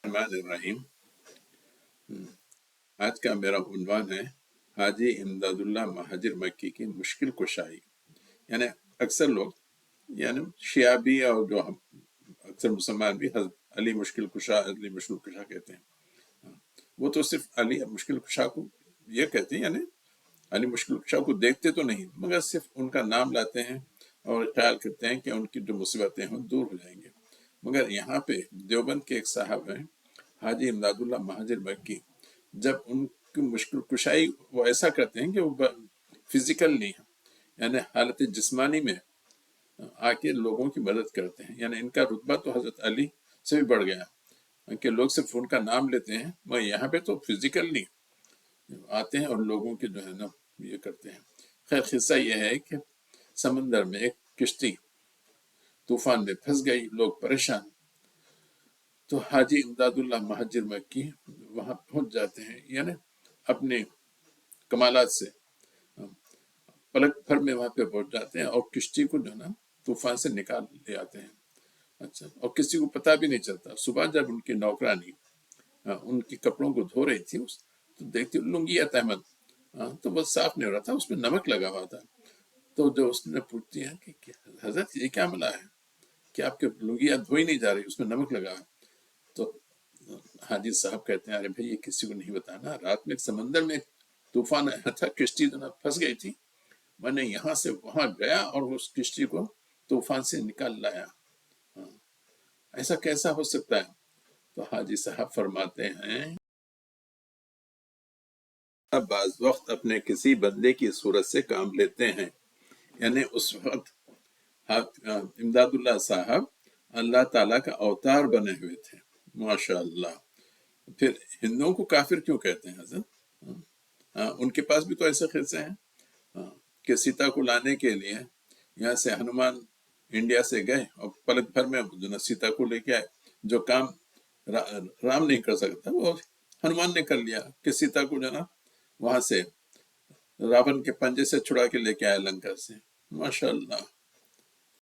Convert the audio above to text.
الرحمن الرحیم۔ آج کا میرا عنوان ہے حاجی امداد اللہ مہاجر مکی کی مشکل کشائی۔ یعنی اکثر لوگ شیعہ بھی اور جو اکثر مسلمان بھی حضرت علی مشکل کشا کہتے ہیں۔ وہ تو صرف علی مشکل کشا کو یہ کہتے ہیں، یعنی علی مشکل کشا کو دیکھتے تو نہیں، مگر صرف ان کا نام لاتے ہیں اور خیال کرتے ہیں کہ ان کی جو مصیبتیں ہیں دور ہو جائیں گے۔ مگر یہاں پہ دیوبند کے ایک صاحب ہیں حاجی امداد اللہ مہاجر مکی، جب ان کی مشکل کشائی وہ ایسا کرتے ہیں کہ وہ فزیکل نہیں ہے، یعنی حالت جسمانی میں آ کے لوگوں کی مدد کرتے ہیں۔ یعنی ان کا رتبہ تو حضرت علی سے بھی بڑھ گیا کہ لوگ صرف ان کا نام لیتے ہیں، مگر یہاں پہ تو فزیکل نہیں آتے ہیں اور لوگوں کے جو ہے نا یہ کرتے ہیں۔ خیر قصہ یہ ہے کہ سمندر میں ایک کشتی طوفان میں پھنس گئی، لوگ پریشان، تو حاجی امداد اللہ مہاجر مکی وہاں پہنچ جاتے ہیں، یعنی اپنے کمالات سے پلک بھر میں وہاں پہ پہنچ جاتے ہیں اور کشتی کو جو ہے نا طوفان سے نکال لے آتے ہیں۔ اچھا، اور کسی کو پتہ بھی نہیں چلتا۔ صبح جب ان کی نوکرانی ان کی کپڑوں کو دھو رہی تھی، تو دیکھتی لنگیت احمد تو وہ صاف نہیں ہو رہا تھا، اس میں نمک لگا ہوا تھا۔ تو جو اس نے پوچھتی ہے کہ حضرت یہ کیا ملا ہے کہ آپ کے لنگیاں دھوئی نہیں جا رہی، اس میں نمک لگا ہے؟ تو حاجی صاحب کہتے ہیں ارے بھائی یہ کسی کو نہیں بتانا، رات میں سمندر میں طوفان آیا تھا، کشتی جو نا پھنس گئی تھی، میں نے یہاں سے وہاں گیا اور اس کشتی کو طوفان سے نکال لایا۔ ایسا کیسا ہو سکتا ہے؟ تو حاجی صاحب فرماتے ہیں اب بعض وقت اپنے کسی بندے کی صورت سے کام لیتے ہیں، یعنی اس وقت امداد اللہ صاحب اللہ تعالیٰ کا اوتار بنے ہوئے تھے، ماشاء اللہ۔ پھر ہندوؤں کو کافر کیوں کہتے ہیں حضرت؟ ان کے پاس بھی تو ایسے قصے ہیں کہ سیتا کو لانے کے لیے یہاں سے ہنومان انڈیا سے گئے اور پلک بھر میں جو نا سیتا کو لے کے آئے۔ جو کام رام نہیں کر سکتا وہ ہنومان نے کر لیا کہ سیتا کو جو نا وہاں سے راون کے پنجے سے چھڑا کے لے کے آیا لنکا سے، ماشاء اللہ۔